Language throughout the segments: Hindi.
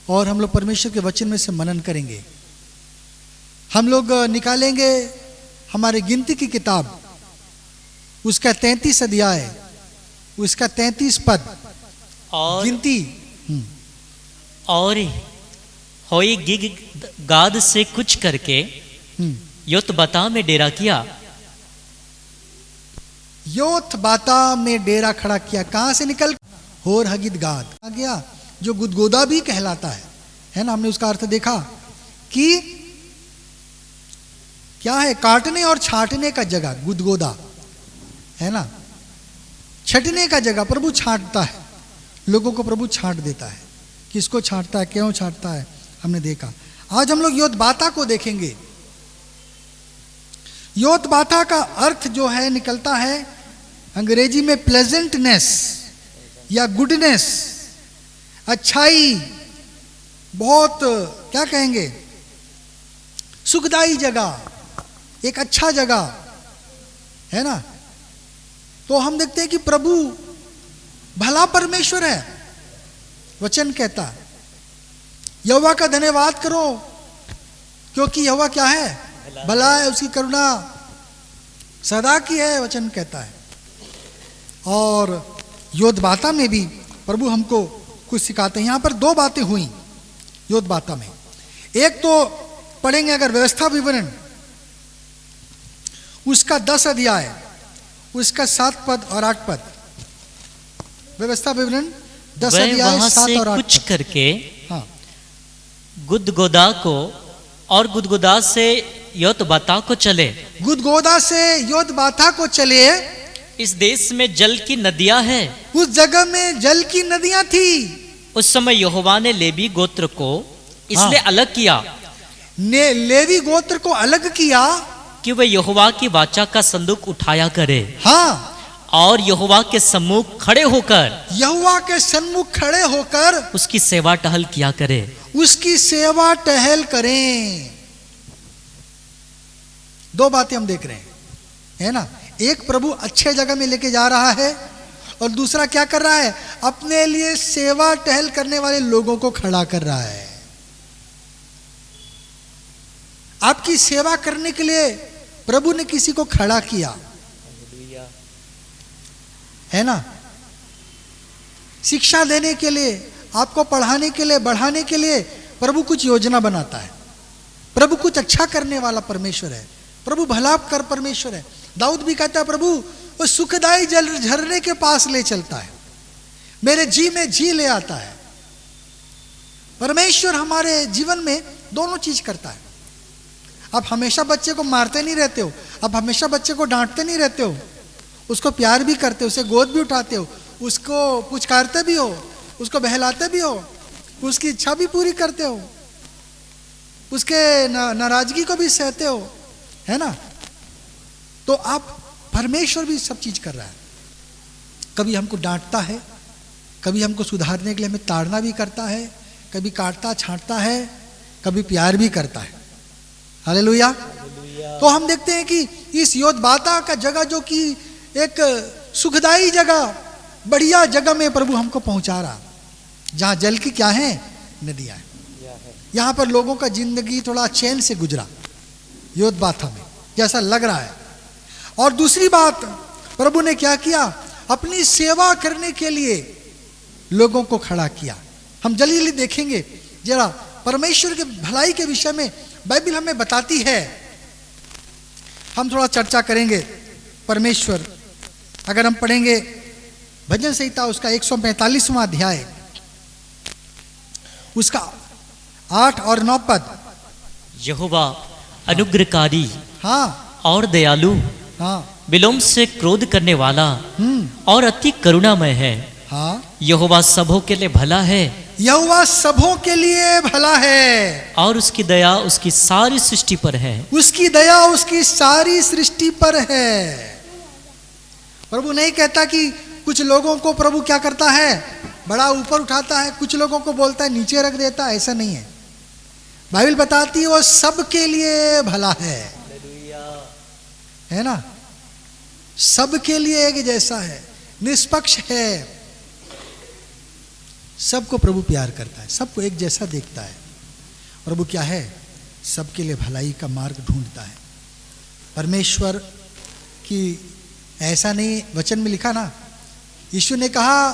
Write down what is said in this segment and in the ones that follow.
और हम लोग परमेश्वर के वचन में से मनन करेंगे। हम लोग निकालेंगे हमारे गिनती की किताब, उसका 33 अध्याय, उसका 33 पद और गिनती। और होई गिग गाद से कुछ करके योतबाता में डेरा किया। योतबाता में डेरा खड़ा किया। कहां से निकल? होर हगिद गाद आ गया, जो गुदगोदा भी कहलाता है ना। हमने उसका अर्थ देखा कि क्या है, काटने और छाटने का जगह गुदगोदा है ना, छटने का जगह। प्रभु छांटता है लोगों को, प्रभु छांट देता है। किसको छांटता है, क्यों छांटता है, हमने देखा। आज हम लोग योतबाता को देखेंगे। योतबाता का अर्थ जो है निकलता है अंग्रेजी में प्लेजेंटनेस या गुडनेस, अच्छाई, बहुत क्या कहेंगे, सुखदाई जगह, एक अच्छा जगह है ना। तो हम देखते हैं कि प्रभु भला परमेश्वर है। वचन कहता है यहोवा का धन्यवाद करो क्योंकि यहोवा क्या है, भला है, उसकी करुणा सदा की है, वचन कहता है। और योतबाता में भी प्रभु हमको कुछ सिखाते हैं। यहां पर दो बातें हुई योतबाता में। एक तो पढ़ेंगे अगर व्यवस्था विवरण, उसका 10 अध्याय, उसका 7 पद और 8 पद। व्यवस्था विवरण 10 अध्याय 7 और 8 कुछ पद। करके हाँ, गुदगोदा को और गुदगोदा से योतबाता को चले। गुदगोदा से योतबाता को चले। इस देश में जल की नदियां हैं। उस जगह में जल की नदियां थी। उस समय यहोवा ने लेवी गोत्र को इसलिए अलग किया, ने लेवी गोत्र को अलग किया कि वे यहोवा की वाचा का संदूक उठाया करे। हाँ, और यहोवा के सम्मुख खड़े होकर, यहोवा के सन्मुख खड़े होकर उसकी सेवा टहल किया करे। उसकी सेवा टहल करें। दो बातें हम देख रहे हैं, है ना। एक, प्रभु अच्छे जगह में लेके जा रहा है, और दूसरा क्या कर रहा है, अपने लिए सेवा टहल करने वाले लोगों को खड़ा कर रहा है। आपकी सेवा करने के लिए प्रभु ने किसी को खड़ा किया, है ना। शिक्षा देने के लिए, आपको पढ़ाने के लिए, बढ़ाने के लिए प्रभु कुछ योजना बनाता है। प्रभु कुछ अच्छा करने वाला परमेश्वर है। प्रभु भला कर परमेश्वर है। दाऊद भी कहता है प्रभु वो सुखदाई जल झरने के पास ले चलता है, मेरे जी में जी ले आता है। परमेश्वर हमारे जीवन में दोनों चीज करता है। आप हमेशा बच्चे को मारते नहीं रहते हो, आप हमेशा बच्चे को डांटते नहीं रहते हो, उसको प्यार भी करते हो, उसे गोद भी उठाते हो, उसको पुचकारते भी हो, उसको बहलाते भी हो, उसकी इच्छा भी पूरी करते हो, उसके नाराजगी को भी सहते हो, है ना। तो आप, परमेश्वर भी सब चीज कर रहा है। कभी हमको डांटता है, कभी हमको सुधारने के लिए हमें ताड़ना भी करता है, कभी काटता छांटता है, कभी प्यार भी करता है। हालेलुया। तो हम देखते हैं कि इस योतबाता का जगह, जो कि एक सुखदाई जगह, बढ़िया जगह में प्रभु हमको पहुंचा रहा, जहां जल की क्या है, नदियां हैं। यहां पर लोगों का जिंदगी थोड़ा चैन से गुजरा योतबाता में, जैसा लग रहा है। और दूसरी बात, प्रभु ने क्या किया, अपनी सेवा करने के लिए लोगों को खड़ा किया। हम जल्दी जल्दी देखेंगे जरा, परमेश्वर के भलाई के विषय में बाइबल हमें बताती है। हम थोड़ा चर्चा करेंगे परमेश्वर। अगर हम पढ़ेंगे भजन संहिता, उसका 145वां अध्याय, उसका 8 और 9 पद। यहोवा अनुग्रहकारी हाँ और दयालु, हाँ विलोम से क्रोध करने वाला और अति करुणामय है। हाँ, यहोवा सबों के लिए भला है, यहोवा सबों के लिए भला है, और उसकी दया उसकी सारी सृष्टि पर है। उसकी दया उसकी सारी सृष्टि पर है। प्रभु नहीं कहता कि कुछ लोगों को प्रभु क्या करता है, बड़ा ऊपर उठाता है, कुछ लोगों को बोलता है नीचे रख देता है, ऐसा नहीं है। बाइबल बताती है वो सबके लिए भला है ना, सबके लिए एक जैसा है, निष्पक्ष है। सबको प्रभु प्यार करता है, सबको एक जैसा देखता है। प्रभु क्या है? सबके लिए भलाई का मार्ग ढूंढता है। परमेश्वर की ऐसा नहीं, वचन में लिखा ना, यीशु ने कहा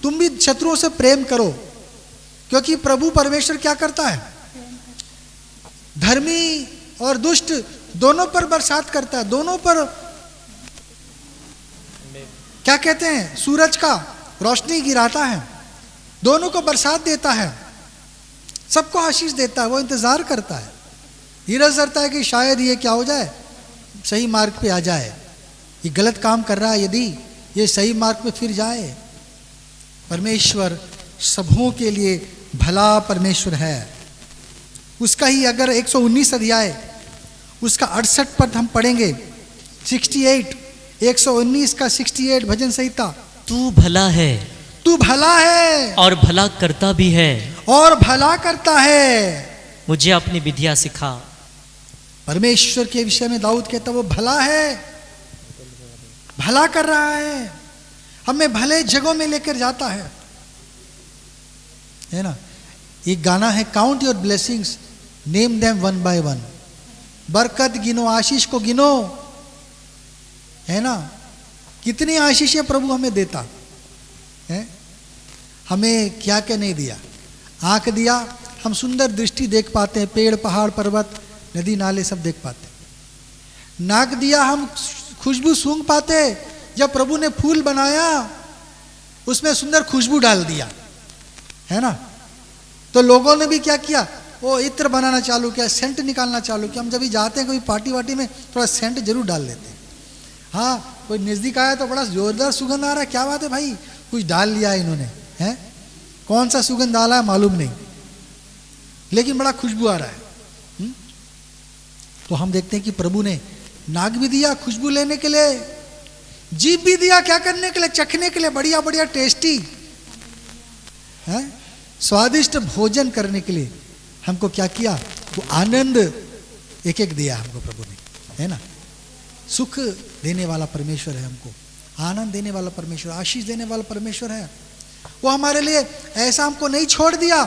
तुम भी शत्रुओं से प्रेम करो, क्योंकि प्रभु परमेश्वर क्या करता है? धर्मी और दुष्ट दोनों पर बरसात करता है, दोनों पर क्या कहते हैं, सूरज का रोशनी गिराता है, दोनों को बरसात देता है, सबको आशीष देता है। वो इंतजार करता है, धीरज धरता है कि शायद ये क्या हो जाए, सही मार्ग पे आ जाए। ये गलत काम कर रहा है, यदि ये सही मार्ग पे फिर जाए। परमेश्वर सबों के लिए भला परमेश्वर है। उसका ही अगर 119 अध्याय उसका 68 पद हम पढ़ेंगे, 68, 119 का 68 भजन संहिता। तू भला है, तू भला है और भला करता भी है, और भला करता है, मुझे अपनी विधियां सिखा। परमेश्वर के विषय में दाऊद कहता वो भला है, भला कर रहा है, हमें भले जगहों में लेकर जाता है ना। एक गाना है, count your blessings, name them one by one. बरकत गिनो, आशीष को गिनो, है ना। कितनी आशीषें प्रभु हमें देता है। हमें क्या क्या नहीं दिया? आंख दिया, हम सुंदर दृष्टि देख पाते हैं, पेड़ पहाड़ पर्वत नदी नाले सब देख पाते हैं। नाक दिया, हम खुशबू सूंघ पाते। जब प्रभु ने फूल बनाया उसमें सुंदर खुशबू डाल दिया, है ना। तो लोगों ने भी क्या किया, वो इत्र बनाना चालू किया, सेंट निकालना चालू किया। हम जब भी जाते हैं कोई पार्टी वार्टी में थोड़ा सेंट जरूर डाल लेते हैं। हाँ, कोई नज़दीक आया तो बड़ा जोरदार सुगंध आ रहा है, क्या बात है भाई, कुछ डाल लिया है इन्होंने, है। कौन सा सुगंध डाला है मालूम नहीं, लेकिन बड़ा खुशबू आ रहा है। तो हम देखते हैं कि प्रभु ने नाक भी दिया खुशबू लेने के लिए, जीभ भी दिया क्या करने के लिए, चखने के लिए, बढ़िया बढ़िया टेस्टी है, स्वादिष्ट भोजन करने के लिए। हमको क्या किया, वो आनंद एक एक दिया हमको प्रभु ने, है ना। सुख देने वाला परमेश्वर है, हमको आनंद देने वाला परमेश्वर, आशीष देने वाला परमेश्वर है। वो हमारे लिए ऐसा हमको नहीं छोड़ दिया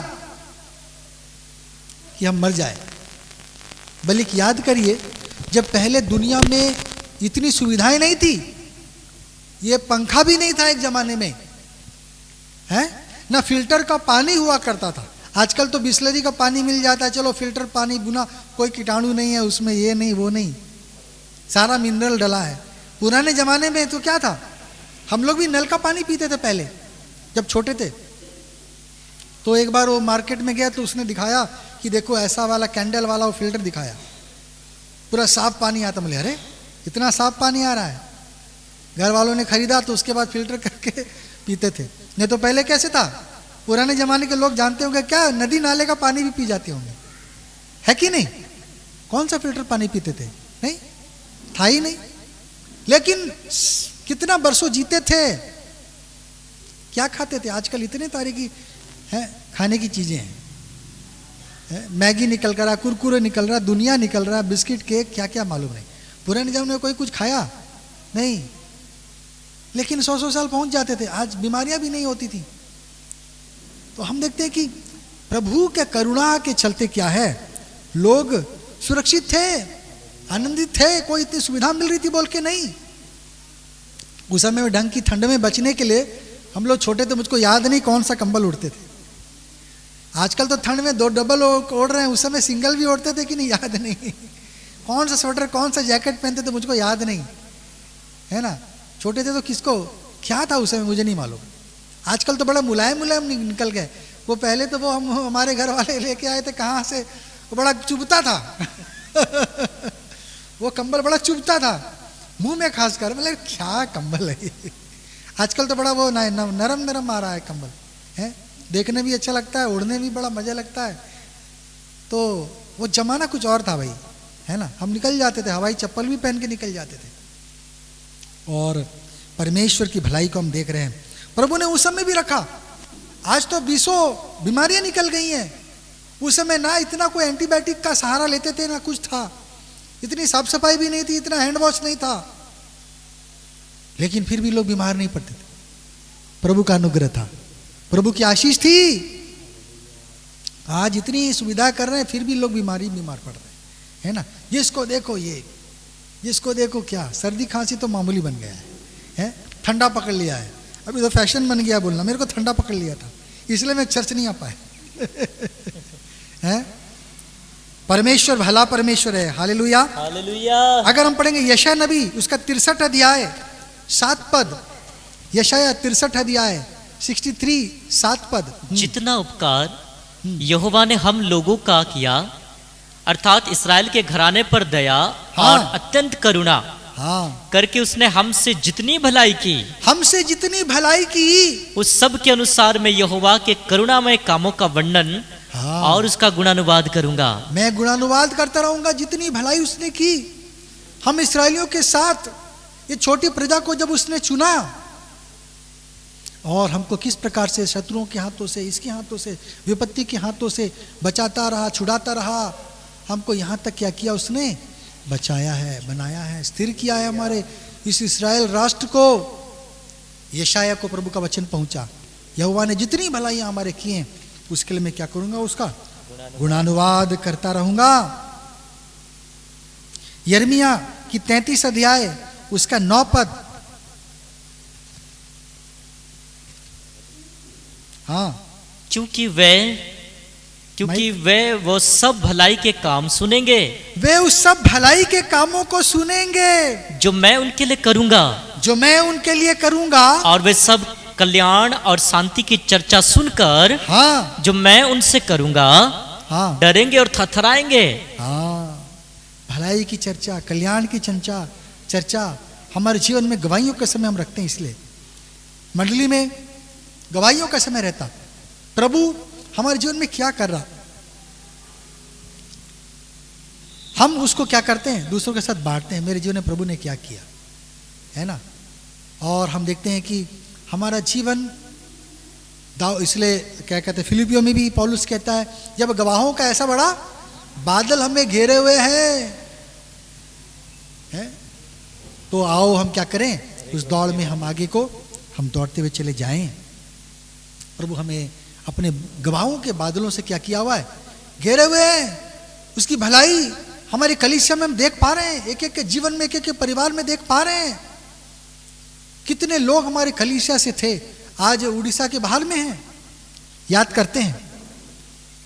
कि हम मर जाए। बल्कि याद करिए, जब पहले दुनिया में इतनी सुविधाएं नहीं थी, ये पंखा भी नहीं था एक जमाने में, है ना, फिल्टर का पानी हुआ करता था। आजकल तो बिस्लरी का पानी मिल जाता है, चलो फिल्टर पानी बुना, कोई कीटाणु नहीं है उसमें, ये नहीं वो नहीं, सारा मिनरल डला है। पुराने जमाने में तो क्या था, हम लोग भी नल का पानी पीते थे पहले जब छोटे थे। तो एक बार वो मार्केट में गया तो उसने दिखाया कि देखो ऐसा वाला कैंडल वाला वो फिल्टर दिखाया, पूरा साफ पानी आता। बोले अरे इतना साफ पानी आ रहा है। घर वालों ने खरीदा तो उसके बाद फिल्टर करके पीते थे। नहीं तो पहले कैसे था, पुराने जमाने के लोग जानते होंगे क्या, नदी नाले का पानी भी पी जाते होंगे, है कि नहीं। कौन सा फिल्टर पानी पीते थे, नहीं था ही नहीं। लेकिन कितना बरसों जीते थे, क्या खाते थे। आजकल इतने तरह की है खाने की चीजें हैं, मैगी निकल कर रहा, कुरकुरे निकल रहा, दुनिया निकल रहा, बिस्किट केक क्या क्या मालूम नहीं। पुराने जमाने में कोई कुछ खाया नहीं, लेकिन 100-100 साल पहुंच जाते थे, आज बीमारियां भी नहीं होती थी। तो हम देखते हैं कि प्रभु के करुणा के चलते क्या है, लोग सुरक्षित थे, आनंदित थे, कोई इतनी सुविधा मिल रही थी बोल के नहीं। उस समय में ढंग की ठंड में बचने के लिए हम लोग छोटे थे, मुझको याद नहीं कौन सा कंबल उड़ते थे। आजकल तो ठंड में 2 डबल ओढ़ रहे हैं, उस समय सिंगल भी ओढ़ते थे कि नहीं, याद नहीं। कौन सा स्वेटर कौन सा जैकेट पहनते थे मुझको याद नहीं, है ना। छोटे थे तो किसको क्या था उस समय मुझे नहीं मालूम। आजकल तो बड़ा मुलायम मुलायम निकल गए। वो पहले तो वो हम हमारे घर वाले लेके आए थे कहाँ से, वो बड़ा चुभता था वो कंबल बड़ा चुभता था मुंह में, खासकर मतलब क्या कंबल है आजकल तो बड़ा वो नरम नरम आ रहा है कंबल, है, देखने भी अच्छा लगता है, ओढ़ने भी बड़ा मजा लगता है। तो वो जमाना कुछ और था भाई, है ना। हम निकल जाते थे, हवाई चप्पल भी पहन के निकल जाते थे। और परमेश्वर की भलाई को हम देख रहे हैं, प्रभु ने उस समय भी रखा। आज तो 20 बीमारियां निकल गई हैं, उस समय ना इतना कोई एंटीबायोटिक का सहारा लेते थे ना कुछ था, इतनी साफ सफाई भी नहीं थी, इतना हैंड वॉश नहीं था, लेकिन फिर भी लोग बीमार नहीं पड़ते थे। प्रभु का अनुग्रह था, प्रभु की आशीष थी। आज इतनी सुविधा कर रहे हैं फिर भी लोग बीमार पड़ रहे हैं, है ना। जिसको देखो ये, जिसको देखो क्या, सर्दी खांसी तो मामूली बन गया है, ठंडा पकड़ लिया है। अभी तो फैशन बन गया बोलना, मेरे को ठंडा पकड़ लिया था इसलिए मैं चर्च नहीं आ पाया। है परमेश्वर भला परमेश्वर है, हालेलुया हालेलुया। अगर हम पढ़ेंगे यशाया नबी उसका 63 अध्याय 7 पद, यशाया 63 अध्याय 63 7 पद। जितना उपकार यहोवा ने हम लोगों का किया, अर्थात इस्राएल के घराने पर दया और अत्यंत करुणा करके उसने हमसे जितनी भलाई की, हमसे जितनी भलाई की, उस सब के अनुसार मैं यहोवा के करुणामय कामों का वर्णन और उसका गुणानुवाद करूंगा। मैं गुणानुवाद करता रहूंगा जितनी भलाई उसने की। हम इस्राएलियों के साथ ये छोटी प्रजा को जब उसने चुना और हमको किस प्रकार से शत्रुओं के हाथों से, इसके हाथों से, विपत्ति के हाथों से बचाता रहा, छुड़ाता रहा, हमको यहाँ तक क्या किया उसने, बचाया है, बनाया है, स्थिर किया है हमारे इस इस्राएल राष्ट्र को। यशाया को प्रभु का वचन पहुंचा, यहोवा ने जितनी भलाइयां हमारे किए हैं उसके लिए मैं क्या करूंगा, उसका गुणानुवाद करता रहूंगा। यिर्मयाह की 33 अध्याय उसका 9 पद। क्योंकि वे वो सब भलाई के काम सुनेंगे, वे उस सब भलाई के कामों को सुनेंगे जो मैं उनके लिए करूंगा, जो मैं उनके लिए करूंगा। और वे सब कल्याण और शांति की चर्चा सुनकर जो मैं उनसे करूंगा डरेंगे और थरथराएंगे। भलाई की चर्चा, कल्याण की चर्चा हमारे जीवन में गवाहियों के समय हम रखते हैं, इसलिए मंडली में गवाहियों का समय रहता, प्रभु हमारे जीवन में क्या कर रहा, हम उसको क्या करते हैं, दूसरों के साथ बांटते हैं, मेरे जीवन में प्रभु ने क्या किया, है ना। और हम देखते हैं कि हमारा जीवन इसलिए क्या कहते हैं, फिलिपियों में भी पौलुस कहता है, जब गवाहों का ऐसा बड़ा बादल हमें घेरे हुए हैं, तो आओ हम क्या करें, उस दौड़ में हम आगे को हम दौड़ते हुए चले जाएं। प्रभु हमें अपने गवाहों के बादलों से क्या किया हुआ है, घेरे हुए हैं। उसकी भलाई हमारी कलीसिया में हम देख पा रहे हैं, एक एक के जीवन में, एक एक के परिवार में देख पा रहे हैं। कितने लोग हमारे कलीसिया से थे आज उड़ीसा के बाहर में हैं, याद करते हैं।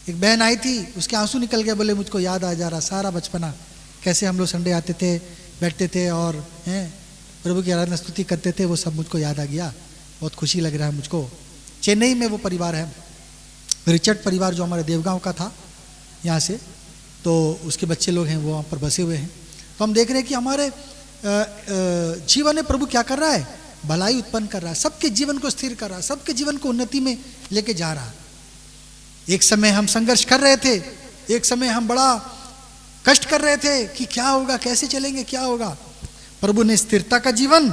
एक बहन आई थी, उसके आंसू निकल गए, बोले मुझको याद आ जा रहा सारा बचपना, कैसे हम लोग संडे आते थे, बैठते थे और प्रभु की आराधना स्तुति करते थे, वो सब मुझको याद आ गया, बहुत खुशी लग रहा है मुझको। चेन्नई में वो परिवार है, रिचर्ड परिवार, जो हमारे देवगांव का था यहाँ से, तो उसके बच्चे लोग हैं वो वहाँ पर बसे हुए हैं। तो हम देख रहे हैं कि हमारे जीवन में प्रभु क्या कर रहा है, भलाई उत्पन्न कर रहा है, सबके जीवन को स्थिर कर रहा है, सबके जीवन को उन्नति में लेके जा रहा है। एक समय हम संघर्ष कर रहे थे, एक समय हम बड़ा कष्ट कर रहे थे कि क्या होगा, कैसे चलेंगे, क्या होगा। प्रभु ने स्थिरता का जीवन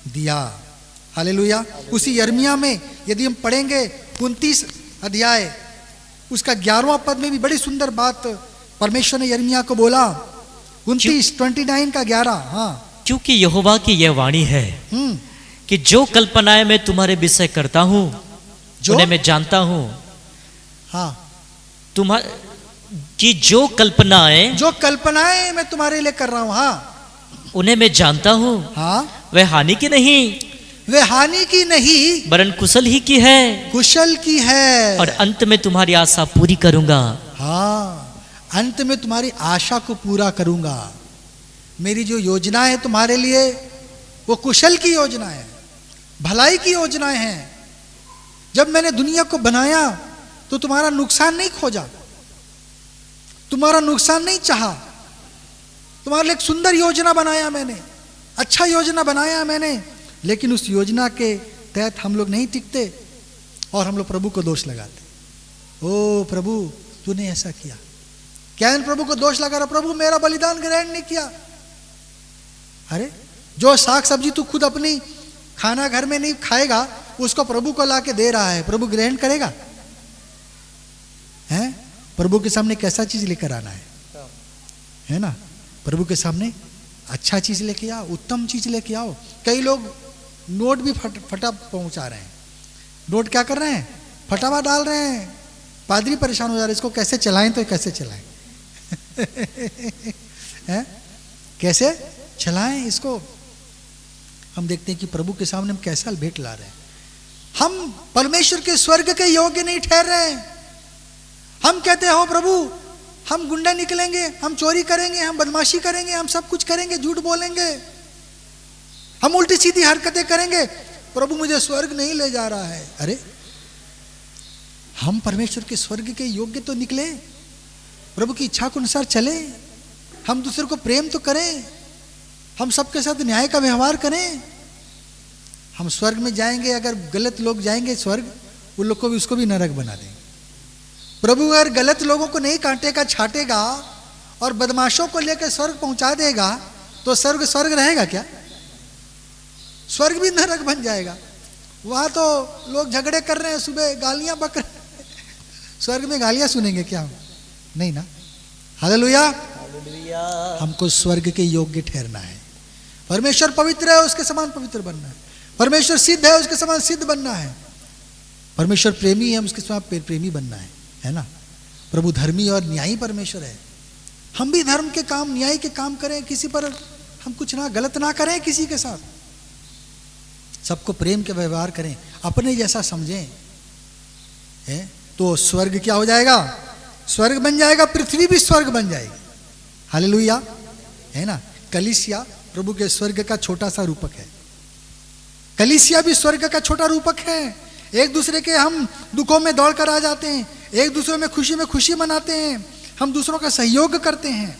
दिया, हालेलुया। उसी यिर्मयाह में यदि हम पढ़ेंगे 29 अध्याय उसका 11वां पद में भी बड़ी सुंदर बात परमेश्वर ने यिर्मयाह को बोला, 29 का 11। क्योंकि यहोवा की यह वाणी है कि जो कल्पनाएं मैं तुम्हारे विषय करता हूं उन्हें मैं जानता हूं। कि जो कल्पनाएं मैं तुम्हारे लिए कर रहा हूं, उन्हें मैं जानता हूं। वह हानि की नहीं, वे हानि की नहीं, वरन कुशल ही की है, कुशल की है। और अंत में तुम्हारी आशा पूरी करूंगा। अंत में तुम्हारी आशा को पूरा करूंगा। मेरी जो योजना है तुम्हारे लिए वो कुशल की योजना है, भलाई की योजनाएं हैं। जब मैंने दुनिया को बनाया तो तुम्हारा नुकसान नहीं खोजा, तुम्हारा नुकसान नहीं चाहा, तुम्हारे लिए एक सुंदर योजना बनाया मैंने, अच्छा योजना बनाया मैंने। लेकिन उस योजना के तहत हम लोग नहीं टिकते और हम लोग प्रभु को दोष लगाते, ओ प्रभु तूने ऐसा किया। क्या प्रभु को दोष लगा रहा, प्रभु मेरा बलिदान ग्रहण नहीं किया। अरे जो साग सब्जी तू खुद अपनी खाना घर में नहीं खाएगा उसको प्रभु को ला के दे रहा है, प्रभु ग्रहण करेगा? हैं? प्रभु के सामने कैसा चीज लेकर आना है ना? प्रभु के सामने अच्छा चीज लेके आओ, उत्तम चीज लेके आओ। कई लोग नोट भी फटा पहुंचा रहे हैं, रोड क्या कर रहे हैं, फटावा डाल रहे हैं। पादरी परेशान हो जा रहे, इसको कैसे चलाएं तो कैसे चलाएं हैं? कैसे चलाएं इसको। हम देखते हैं कि प्रभु के सामने हम कैसा भेंट ला रहे हैं। हम परमेश्वर के स्वर्ग के योग्य नहीं ठहर रहे हैं। हम कहते हैं हो प्रभु, हम गुंडा निकलेंगे, हम चोरी करेंगे, हम बदमाशी करेंगे, हम सब कुछ करेंगे, झूठ बोलेंगे, हम उल्टी सीधी हरकतें करेंगे, प्रभु मुझे स्वर्ग नहीं ले जा रहा है। अरे हम परमेश्वर के स्वर्ग के योग्य तो निकले, प्रभु की इच्छा के अनुसार चले, हम दूसरे को प्रेम तो करें, हम सबके साथ न्याय का व्यवहार करें। हम स्वर्ग में जाएंगे, अगर गलत लोग जाएंगे स्वर्ग, उन लोग को भी, उसको भी नरक बना देंगे। प्रभु अगर गलत लोगों को नहीं काटेगा, छाटेगा और बदमाशों को लेकर स्वर्ग पहुंचा देगा, तो स्वर्ग स्वर्ग रहेगा क्या? स्वर्ग भी नरक बन जाएगा। वहां तो लोग झगड़े कर रहे हैं, सुबह गालियां बक रहे हैं, स्वर्ग में गालियां सुनेंगे क्या? नहीं ना। हालेलुया। हमको स्वर्ग के योग्य ठहरना है। परमेश्वर पवित्र है, उसके समान पवित्र बनना है। परमेश्वर सिद्ध है, उसके समान सिद्ध बनना है। परमेश्वर प्रेमी है, उसके समान प्रेमी बनना है ना। प्रभु धर्मी और न्यायी परमेश्वर है। हम भी धर्म के काम, न्याय के काम करें, किसी पर हम कुछ ना गलत ना करें, किसी के साथ सबको प्रेम के व्यवहार करें, अपने जैसा समझें, है तो स्वर्ग क्या हो जाएगा? स्वर्ग बन जाएगा, पृथ्वी भी स्वर्ग बन जाएगी। हालेलुया, है ना। कलीसिया प्रभु के स्वर्ग का छोटा सा रूपक है। कलीसिया भी स्वर्ग का छोटा रूपक है। एक दूसरे के हम दुखों में दौड़ कर आ जाते हैं, एक दूसरे में खुशी मनाते हैं, हम दूसरों का सहयोग करते हैं।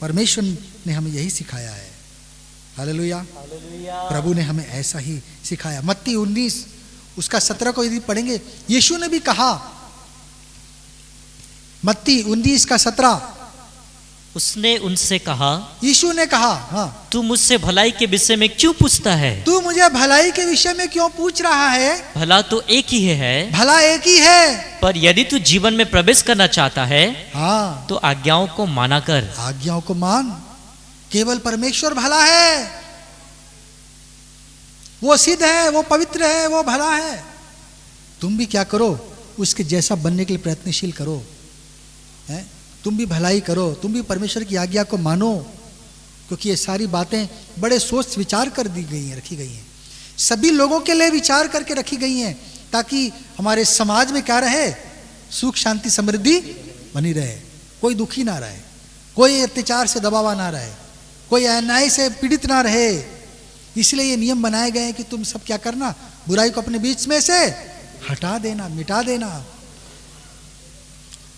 परमेश्वर ने हमें यही सिखाया है। हालेलुया। प्रभु ने हमें ऐसा ही सिखाया। मत्ती 19 उसका 17 को यदि पढ़ेंगे, यीशु ने भी कहा, मत्ती 19 का 17, उसने उनसे कहा, यीशु ने कहा, हाँ, तू मुझसे भलाई के विषय में क्यों पूछता है? तू मुझे भलाई के विषय में क्यों पूछ रहा है? भला तो एक ही है, भला एक ही है, पर यदि तू जीवन में प्रवेश करना चाहता है, हाँ, तो आज्ञाओं को माना कर। आज्ञाओं को मान। केवल परमेश्वर भला है, वो सिद्ध है, वो पवित्र है, वो भला है। तुम भी क्या करो? उसके जैसा बनने के लिए प्रयत्नशील करो, है? तुम भी भलाई करो, तुम भी परमेश्वर की आज्ञा को मानो, क्योंकि ये सारी बातें बड़े सोच विचार कर दी गई हैं, रखी गई हैं, सभी लोगों के लिए विचार करके रखी गई हैं, ताकि हमारे समाज में क्या रहे? सुख शांति समृद्धि बनी रहे, कोई दुखी ना रहे, कोई अत्याचार से दबावा ना रहे, कोई अन्याय से पीड़ित ना रहे। इसलिए ये नियम बनाए गए हैं कि तुम सब क्या करना? बुराई को अपने बीच में से हटा देना, मिटा देना,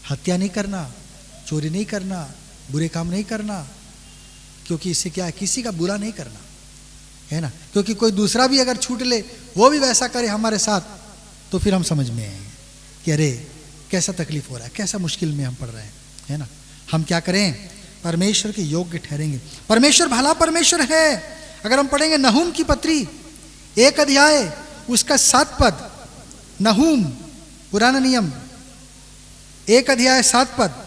हत्या नहीं करना, चोरी नहीं करना, बुरे काम नहीं करना, क्योंकि इससे क्या है? किसी का बुरा नहीं करना, है ना। क्योंकि कोई दूसरा भी अगर छूट ले, वो भी वैसा करे हमारे साथ, तो फिर हम समझ में आएंगे कि अरे कैसा तकलीफ हो रहा है, कैसा मुश्किल में हम पड़ रहे हैं, है ना। हम क्या करें? परमेश्वर के योग्य ठहरेंगे। परमेश्वर भला परमेश्वर है। अगर हम पढ़ेंगे नहूम की पत्री 1 अध्याय उसका 7 पद, नहूम पुराना नियम 1 अध्याय 7 पद,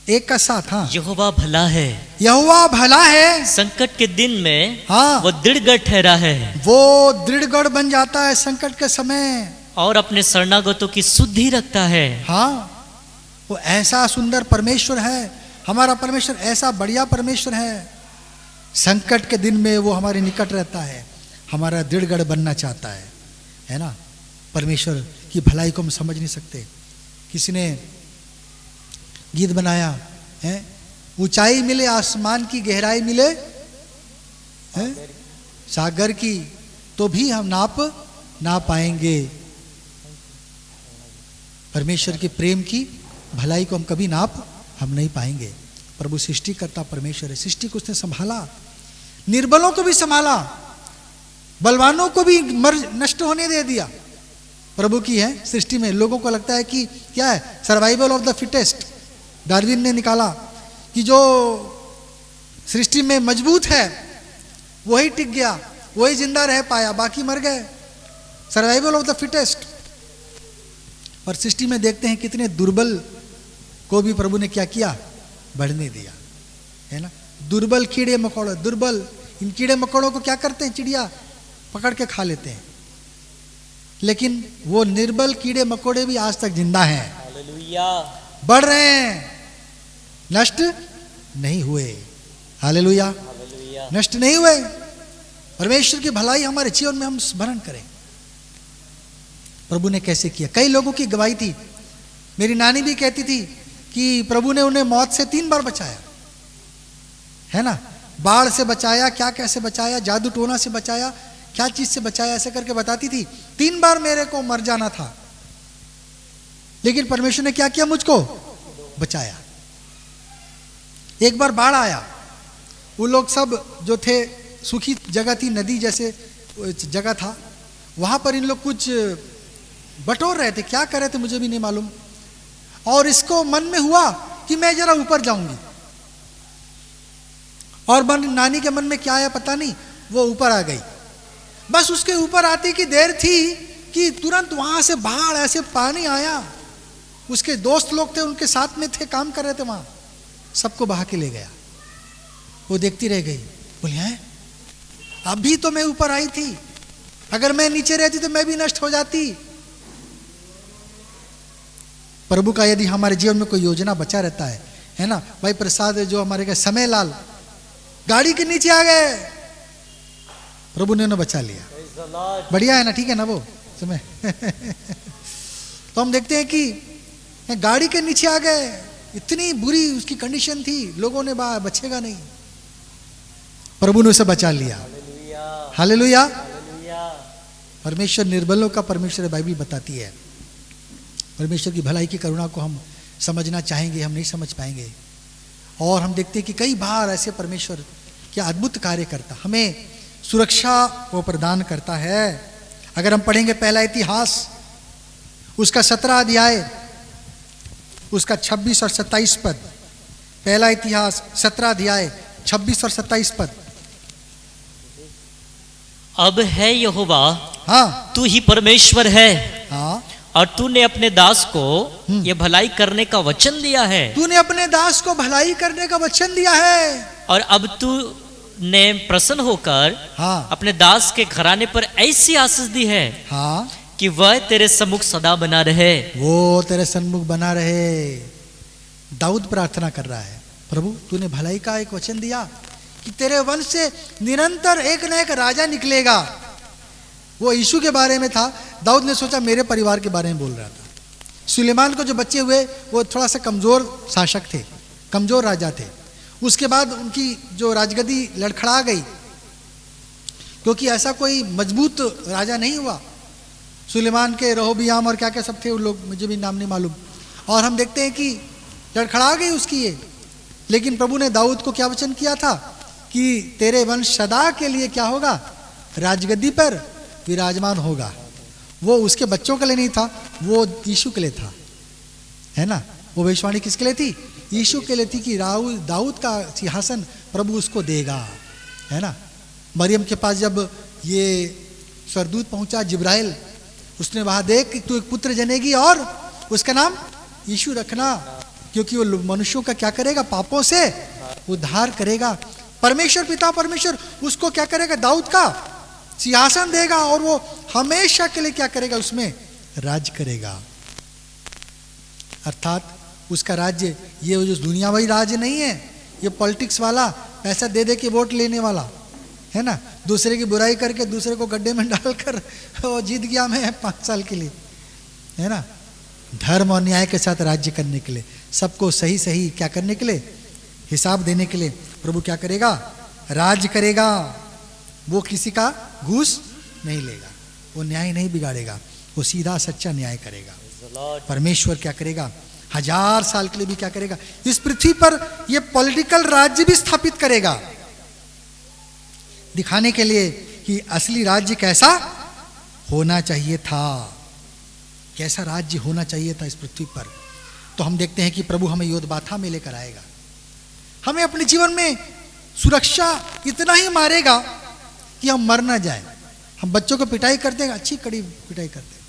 1 का 7, हाँ। यहोवा भला है, यहोवा भला है, संकट के दिन में हाँ, वो दृढ़ ठहरा है, वो दृढ़ बन जाता है संकट के समय, और अपने शरणागतों की शुद्धि रखता है। हाँ, वो ऐसा सुंदर परमेश्वर है, हमारा परमेश्वर ऐसा बढ़िया परमेश्वर है। संकट के दिन में वो हमारे निकट रहता है, हमारा दृढ़ बनना चाहता है ना। परमेश्वर की भलाई को हम समझ नहीं सकते। किसी ने गीत बनाया है, ऊंचाई मिले आसमान की, गहराई मिले है सागर की, तो भी हम नाप ना पाएंगे। परमेश्वर के प्रेम की भलाई को हम कभी नाप हम नहीं पाएंगे। प्रभु सृष्टि करता परमेश्वर है, सृष्टि को उसने संभाला, निर्बलों को भी संभाला, बलवानों को भी नष्ट होने दे दिया। प्रभु की है सृष्टि में। लोगों को लगता है कि क्या है, survival of the fittest. Darwin ने निकाला कि जो सृष्टि में मजबूत है वही टिक गया, वही जिंदा रह पाया, बाकी मर गए। Survival of the fittest. पर सृष्टि में देखते हैं कितने दुर्बल को भी प्रभु ने क्या किया? बढ़ने दिया, है ना। दुर्बल कीड़े मकोड़े, दुर्बल इन कीड़े मकोड़ों को क्या करते हैं, चिड़िया पकड़ के खा लेते हैं, लेकिन वो निर्बल कीड़े मकोड़े भी आज तक जिंदा हैं, हालेलुया, बढ़ रहे हैं, नष्ट नहीं हुए। हालेलुया, हालेलुया, नष्ट नहीं हुए। परमेश्वर की भलाई हमारे जीवन में हम स्मरण करें, प्रभु ने कैसे किया। कई लोगों की गवाही थी, मेरी नानी भी कहती थी कि प्रभु ने उन्हें मौत से 3 बार बचाया, है ना, बाढ़ से बचाया, क्या कैसे बचाया, जादू टोना से बचाया, क्या चीज से बचाया, ऐसे करके बताती थी। 3 बार मेरे को मर जाना था, लेकिन परमेश्वर ने क्या किया, मुझको बचाया। एक बार बाढ़ आया, वो लोग सब जो थे, सूखी जगह थी, नदी जैसे जगह था, वहां पर इन लोग कुछ बटोर रहे थे, क्या कर रहे थे मुझे भी नहीं मालूम, और इसको मन में हुआ कि मैं जरा ऊपर जाऊंगी, और नानी के मन में क्या आया पता नहीं, वो ऊपर आ गई। बस उसके ऊपर आती की देर थी कि तुरंत वहां से बाढ़, ऐसे पानी आया, उसके दोस्त लोग थे, उनके साथ में थे, काम कर रहे थे वहां, सबको बहा के ले गया। वो देखती रह गई, बोली हैं अभी तो मैं ऊपर आई थी, अगर मैं नीचे रहती तो मैं भी नष्ट हो जाती। प्रभु का यदि हमारे जीवन में कोई योजना बचा रहता है ना, भाई प्रसाद जो हमारे का समय लाल गाड़ी के नीचे आ गए, प्रभु ने उन्हें बचा लिया, बढ़िया है ना, ठीक है ना वो समय तो हम देखते हैं कि गाड़ी के नीचे आ गए, इतनी बुरी उसकी कंडीशन थी, लोगों ने बचेगा नहीं, प्रभु ने उसे बचा लिया। हालेलुया, परमेश्वर निर्बलों का परमेश्वर है, बाइबल बताती है। परमेश्वर की भलाई की करुणा को हम समझना चाहेंगे, हम नहीं समझ पाएंगे। और हम देखते हैं कि कई बार ऐसे परमेश्वर क्या अद्भुत कार्य करता, हमें सुरक्षा वो प्रदान करता है। अगर हम पढ़ेंगे पहला इतिहास उसका 17 अध्याय उसका 26 और 27 पद, पहला इतिहास 17 अध्याय 26 और 27 पद। अब है यहोवा, हाँ, तू ही परमेश्वर है, हाँ, और तूने अपने दास को ये भलाई करने का वचन दिया है, तूने अपने दास को भलाई करने का वचन दिया है, और अब तू ने प्रसन्न होकर हाँ, अपने दास के घराने पर ऐसी आशीष दी है, हाँ, कि वह तेरे सम्मुख सदा बना रहे, वो तेरे सन्मुख बना रहे। दाऊद प्रार्थना कर रहा है, प्रभु तूने भलाई का एक वचन दिया कि तेरे वंश से निरंतर एक न एक राजा निकलेगा। वो यीशु के बारे में था, दाऊद ने सोचा मेरे परिवार के बारे में बोल रहा था। सुलेमान को जो बच्चे हुए वो थोड़ा सा कमजोर शासक थे, कमजोर राजा थे। उसके बाद उनकी जो राजगद्दी लड़खड़ा गई, क्योंकि ऐसा कोई मजबूत राजा नहीं हुआ। सुलेमान के रहोबियाम और क्या क्या सब थे, उन लोग मुझे भी नाम नहीं मालूम। और हम देखते हैं कि लड़खड़ा गई उसकी ये, लेकिन प्रभु ने दाऊद को क्या वचन किया था कि तेरे वंश सदा के लिए क्या होगा, राजगद्दी पर विराजमान होगा। वो उसके बच्चों के लिए नहीं था, वो यीशु के लिए था, है ना। वो भविष्यवाणी किसके लिए थी, यीशु के लिए थी कि दाऊद का सिंहासन प्रभु उसको देगा, है ना। मरियम के पास जब ये स्वर्गदूत पहुंचा जिब्राइल, उसने वहां देख कि तू एक पुत्र जनेगी और उसका नाम यीशु रखना, क्योंकि वो मनुष्यों का क्या करेगा, पापों से उद्धार करेगा। परमेश्वर पिता परमेश्वर उसको क्या करेगा, दाऊद का सिंहासन देगा और वो हमेशा के लिए क्या करेगा, उसमें राज करेगा। अर्थात उसका राज्य ये जो दुनियावी राज्य नहीं है, ये पॉलिटिक्स वाला, पैसा दे दे के वोट लेने वाला, है ना, दूसरे की बुराई करके दूसरे को गड्ढे में डालकर वो जीत गया मैं 5 साल के लिए, है ना। धर्म और न्याय के साथ राज्य करने के लिए, सबको सही सही क्या करने के लिए, हिसाब देने के लिए प्रभु क्या करेगा, राज करेगा। वो किसी का घूस नहीं लेगा, वो न्याय नहीं बिगाड़ेगा, वो सीधा सच्चा न्याय करेगा। परमेश्वर क्या करेगा, 1000 साल के लिए भी क्या करेगा, इस पृथ्वी पर ये पॉलिटिकल राज्य भी स्थापित करेगा, दिखाने के लिए कि असली राज्य कैसा होना चाहिए था, कैसा राज्य होना चाहिए था इस पृथ्वी पर। तो हम देखते हैं कि प्रभु हमें योद्धबाथा में लेकर आएगा, हमें अपने जीवन में सुरक्षा इतना ही मारेगा कि हम मर ना जाए। हम बच्चों को पिटाई करते हैं, अच्छी कड़ी पिटाई करते हैं,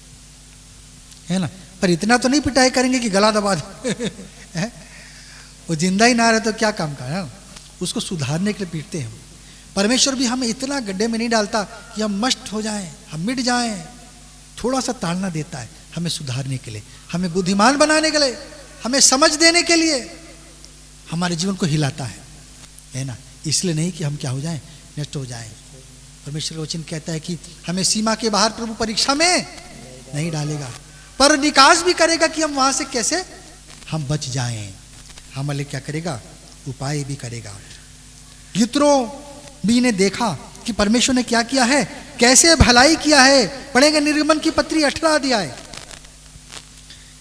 है ना, पर इतना तो नहीं पिटाई करेंगे कि गला दबा दे वो जिंदा ही ना रहे तो क्या काम का है। उसको सुधारने के लिए पीटते हैं। परमेश्वर भी हमें इतना गड्ढे में नहीं डालता कि हम मस्त हो जाएं, हम मिट जाएं। थोड़ा सा ताड़ना देता है हमें सुधारने के लिए, हमें बुद्धिमान बनाने के लिए, हमें समझ देने के लिए, हमारे जीवन को हिलाता है ना। इसलिए नहीं कि हम क्या हो जाएं, नष्ट हो जाएं। परमेश्वर का वचन कहता है कि हमें सीमा के बाहर प्रभु परीक्षा में नहीं डालेगा, पर निकास भी करेगा कि हम वहां से कैसे हम बच जाएं। हमारे क्या करेगा, उपाय भी करेगा। यित्रो भी ने देखा कि परमेश्वर ने क्या किया है, कैसे भलाई किया है। पढ़ेंगे निर्गमन की पत्री 18 अध्याय,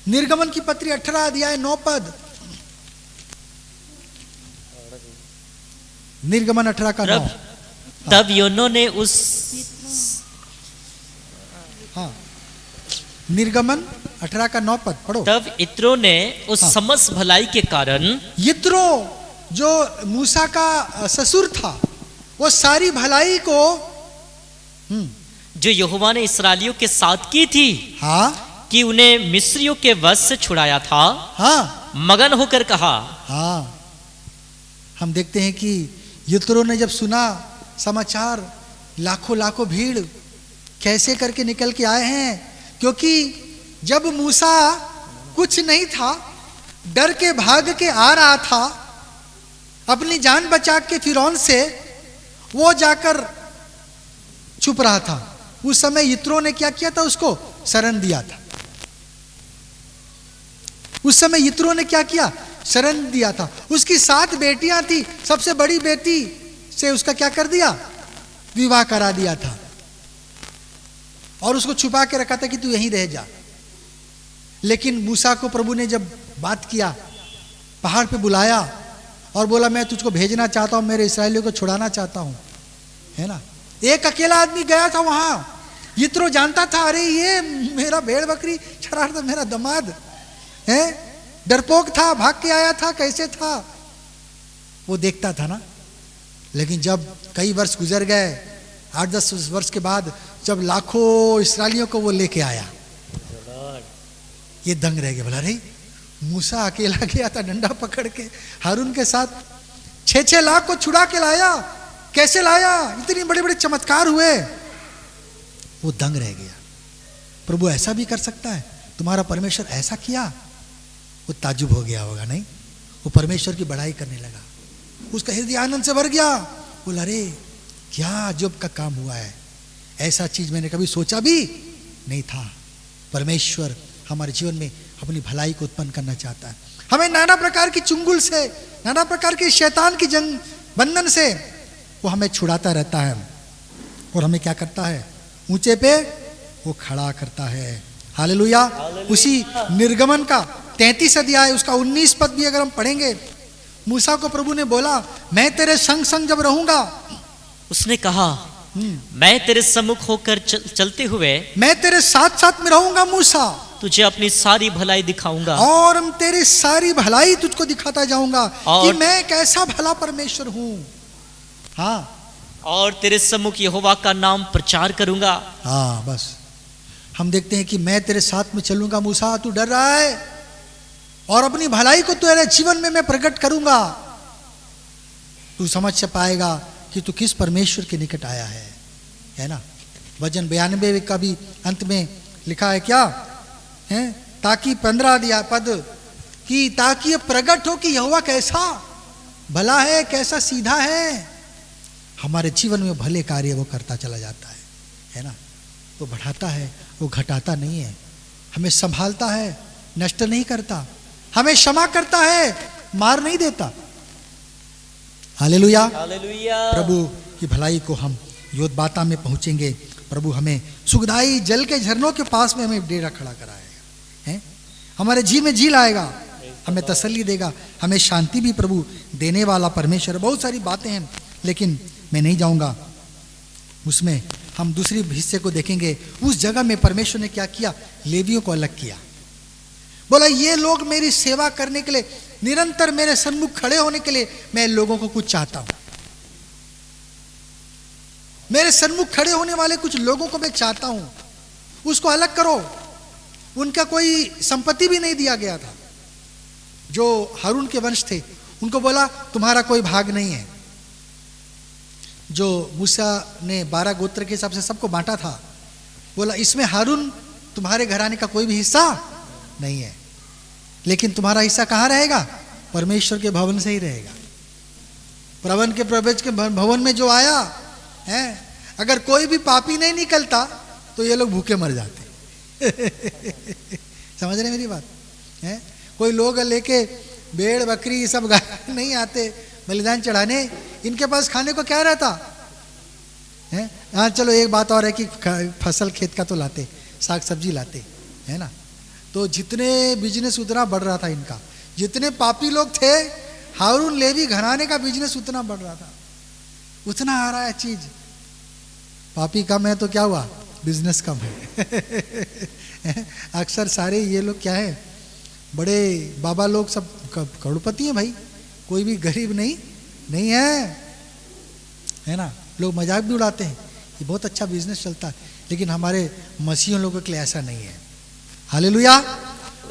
निर्गमन की पत्री 18 अध्याय 9 पद। निर्गमन 18 का 9। तब योनो ने उस निर्गमन 18 का 9 पद पढ़ो। तब यित्रो ने उस समस्त भलाई के कारण, यित्रो जो मूसा का ससुर था, वो सारी भलाई को जो यहोवा ने इस्राएलियों के साथ की थी, कि उन्हें मिस्रियों के वश से छुड़ाया था, मगन होकर कहा। हम देखते हैं कि यित्रो ने जब सुना समाचार, लाखों लाखों भीड़ कैसे करके निकल के आए हैं, क्योंकि जब मूसा कुछ नहीं था, डर के भाग के आ रहा था अपनी जान बचा के फिरौन से, वो जाकर छुप रहा था। उस समय यित्रो ने क्या किया था, उसको शरण दिया था। उस समय यित्रो ने क्या किया, शरण दिया था। उसकी 7 बेटियां थी, सबसे बड़ी बेटी से उसका क्या कर दिया, विवाह करा दिया था, और उसको छुपा के रखा था कि तू यहीं रह जा। लेकिन मूसा को प्रभु ने जब बात किया, पहाड़ पे बुलाया और बोला मैं तुझको भेजना चाहता हूं, मेरे इस्राएलियों को छुड़ाना चाहता हूं, है ना। एक अकेला आदमी गया था वहां। यित्रो जानता था, अरे ये मेरा भेड़ बकरी चरा रहा था, मेरा दामाद है, डरपोक था, भाग के आया था, कैसे था वो देखता था ना। लेकिन जब कई वर्ष गुजर गए, 8-10 वर्ष के बाद, जब लाखों इस्राएलियों को वो लेके आया, ये दंग रह गया, बोला अरे मूसा अकेला गया था डंडा पकड़ के हारून के साथ, 6-6 लाख को छुड़ा के लाया, कैसे लाया, इतने बड़े बड़े चमत्कार हुए। वो दंग रह गया। प्रभु ऐसा भी कर सकता है, तुम्हारा परमेश्वर ऐसा किया। वो ताज्जुब हो गया होगा, नहीं, वो परमेश्वर की बड़ाई करने लगा, उसका हृदय आनंद से भर गया। बोला अरे क्या अजब का काम हुआ है, ऐसा चीज मैंने कभी सोचा भी नहीं था। परमेश्वर हमारे जीवन में अपनी भलाई को उत्पन्न करना चाहता है। हमें नाना प्रकार की चुंगल से, नाना प्रकार के शैतान की जंग बंधन से वो हमें छुड़ाता रहता है, और हमें क्या करता है, ऊंचे पे वो खड़ा करता है। हालेलुया। उसी निर्गमन का 33 अध्याय उसका 19 पद भी अगर हम पढ़ेंगे, मूसा को प्रभु ने बोला मैं तेरे संग संग जब रहूंगा, उसने कहा मैं तेरे सम्मुख होकर चलते हुए मैं तेरे साथ साथ में रहूंगा मूसा, तुझे अपनी सारी भलाई दिखाऊंगा, और हम तेरी सारी भलाई तुझको दिखाता जाऊंगा कि मैं कैसा भला परमेश्वर हूं। हाँ, और तेरे सम्मुख यहोवा का नाम प्रचार करूंगा। हाँ, बस हम देखते हैं कि मैं तेरे साथ में चलूंगा मूसा, तू डर रहा है, और अपनी भलाई को तेरे जीवन में मैं प्रकट करूंगा। तू समझ से पाएगा कि तू किस परमेश्वर के निकट आया है ना। वचन 92 का भी अंत में लिखा है क्या है, ताकि 15 पद कि ताकि ये प्रकट हो कि यहोवा कैसा भला है, कैसा सीधा है। हमारे जीवन में भले कार्य वो करता चला जाता है ना। वो बढ़ाता है, वो घटाता नहीं है, हमें संभालता है, नष्ट नहीं करता, हमें क्षमा करता है, मार नहीं देता। हालेलुया। प्रभु की भलाई को हम योद्बाता में पहुंचेंगे। प्रभु हमें सुखदाई जल के झरनों के पास में हमें डेरा खड़ा कराएगा, है हमारे जी में जी लाएगा, हमें तसल्ली देगा, हमें शांति भी प्रभु देने वाला परमेश्वर। बहुत सारी बातें हैं, लेकिन मैं नहीं जाऊंगा उसमें। हम दूसरी हिस्से को देखेंगे। उस जगह में परमेश्वर ने क्या किया, लेवियों को अलग किया। बोला ये लोग मेरी सेवा करने के लिए, निरंतर मेरे सन्मुख खड़े होने के लिए मैं लोगों को कुछ चाहता हूं। मेरे सन्मुख खड़े होने वाले कुछ लोगों को मैं चाहता हूं, उसको अलग करो। उनका कोई संपत्ति भी नहीं दिया गया था। जो हारून के वंश थे उनको बोला तुम्हारा कोई भाग नहीं है। जो मूसा ने 12 गोत्र के हिसाब से सबको बांटा था, बोला इसमें हारून तुम्हारे घराने का कोई भी हिस्सा नहीं है, लेकिन तुम्हारा हिस्सा कहाँ रहेगा? परमेश्वर के भवन से ही रहेगा। प्रवन के प्रवेश के भवन में जो आया है, अगर कोई भी पापी नहीं निकलता तो ये लोग भूखे मर जाते। समझ रहे मेरी बात है? कोई लोग लेके भेड़ बकरी सब गाय नहीं आते बलिदान चढ़ाने, इनके पास खाने को क्या रहता है? हाँ चलो एक बात और है कि फसल खेत का तो लाते, साग सब्जी लाते, है ना। तो जितने बिजनेस उतना बढ़ रहा था इनका, जितने पापी लोग थे हारून लेवी घराने का बिजनेस उतना बढ़ रहा था, उतना आ रहा है चीज। पापी कम है तो क्या हुआ? बिजनेस कम है। अक्सर सारे ये लोग क्या है, बड़े बाबा लोग सब करोड़पति हैं भाई, कोई भी गरीब नहीं है ना। लोग मजाक भी उड़ाते हैं, ये बहुत अच्छा बिजनेस चलता है, लेकिन हमारे मसीहों लोगों के लिए ऐसा नहीं है। हालेलुया।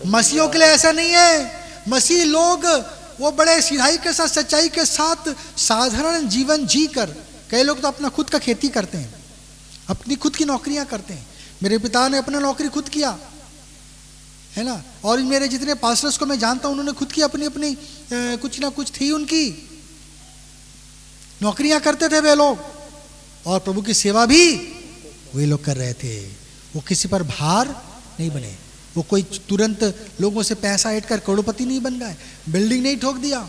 मसीहों के लिए ऐसा नहीं है। मसीह लोग वो बड़े सीधाई के साथ, सच्चाई के साथ साधारण जीवन जी कर, कई लोग तो अपना खुद का खेती करते हैं, अपनी खुद की नौकरियां करते हैं। मेरे पिता ने अपना नौकरी खुद किया, है ना। और मेरे जितने पास्टर्स को मैं जानता हूं, उन्होंने खुद की अपनी अपनी कुछ ना कुछ थी, उनकी नौकरियां करते थे वे लोग, और प्रभु की सेवा भी वे लोग कर रहे थे। वो किसी पर भार नहीं बने, वो कोई तुरंत लोगों से पैसा ऐड कर करोड़पति नहीं बन गए, बिल्डिंग नहीं ठोक दिया।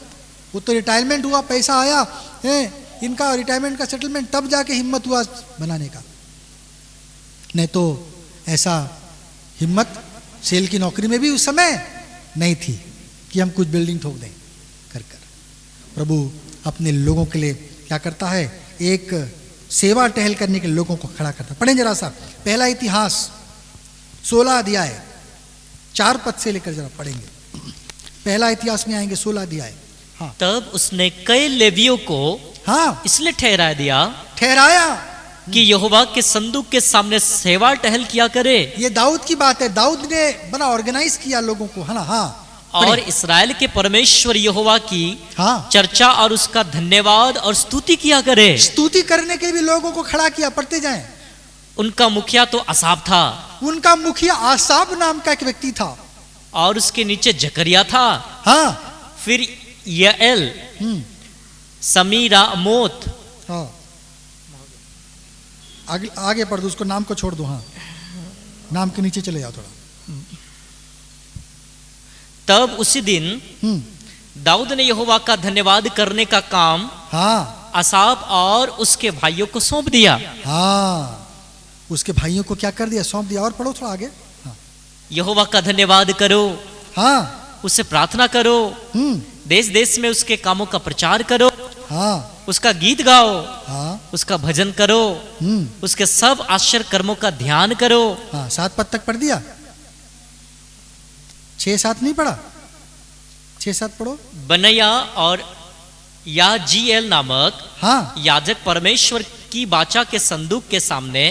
वो तो रिटायरमेंट हुआ, पैसा आया है इनका, रिटायरमेंट का सेटलमेंट, तब जाके हिम्मत हुआ बनाने का, नहीं तो ऐसा हिम्मत सेल की नौकरी में भी उस समय नहीं थी कि हम कुछ बिल्डिंग ठोक दें कर। प्रभु अपने लोगों के लिए क्या करता है? एक सेवा टहल करने के लोगों को खड़ा करता। पढ़ें जरा सा, पहला इतिहास 16 अध्याय 4 पद से लेकर जरा पढ़ेंगे। पहला इतिहास में आएंगे 16 अध्याय। हाँ। तब उसने कई लेवियों को हाँ इसलिए ठहराया कि यहोवा के संदूक के सामने सेवा टहल किया करे। ये दाऊद की बात है, दाऊद ने बड़ा ऑर्गेनाइज किया लोगों को, है ना। हाँ। और इस्राएल के परमेश्वर यहोवा की चर्चा और उसका धन्यवाद और स्तुति किया करे। स्तुति करने के लिए भी लोगों को खड़ा किया, पढ़ते जाएं। उनका मुखिया तो आसाफ था, उनका मुखिया आसाफ नाम का एक व्यक्ति था, और उसके नीचे जकरिया था। हाँ। फिर यएल, समीरा, अमोत। हाँ। आगे पढ़ दो, उसको नाम को छोड़ दो। हाँ, नाम के नीचे चले जाओ थोड़ा। तब उसी दिन दाऊद ने यहोवा का धन्यवाद करने का काम आसाफ और उसके भाइयों को सौंप दिया। हाँ, उसके भाइयों को क्या कर दिया? सौंप दिया। और पढ़ो थोड़ा आगे। हाँ। यहोवा का धन्यवाद करो, हाँ, उससे प्रार्थना करो, देश देश में उसके कामों का प्रचार करो, हाँ, उसका गीत गाओ, हाँ, उसका भजन करो, उसके सब आश्चर्य कर्मों का ध्यान करो। हाँ, 7 पद तक पढ़ दिया, 6-7 नहीं पढ़ा, 6-7 पढ़ो। बनया और याजीएल नामक याजक परमेश्वर की वाचा के संदूक के सामने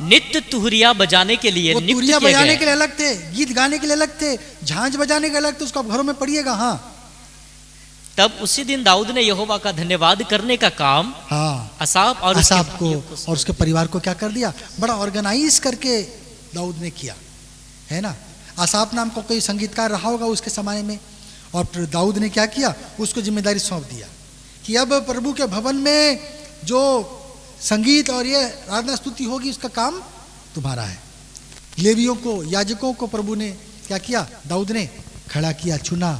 नित्य तुहरिया बजाने के लिए नियुक्त किए गए। बजाने के लिए अलग थे, गीत गाने के लिए अलग थे, झांझ बजाने के अलग थे, उसको घरों में पढ़िएगा। हाँ। तब उसी दिन दाऊद ने यहोवा का धन्यवाद करने का काम आसाफ और उसके परिवार को क्या कर दिया? बड़ा ऑर्गेनाइज करके दाऊद ने किया, है ना। आसाफ नाम का कोई संगीतकार रहा होगा उसके समय में, और दाऊद ने क्या किया? उसको जिम्मेदारी सौंप दिया कि अब प्रभु के भवन में जो संगीत और ये आराधना स्तुति होगी, उसका काम तुम्हारा है। लेवियों को, याजकों को प्रभु ने क्या किया? दाऊद ने खड़ा किया, चुना,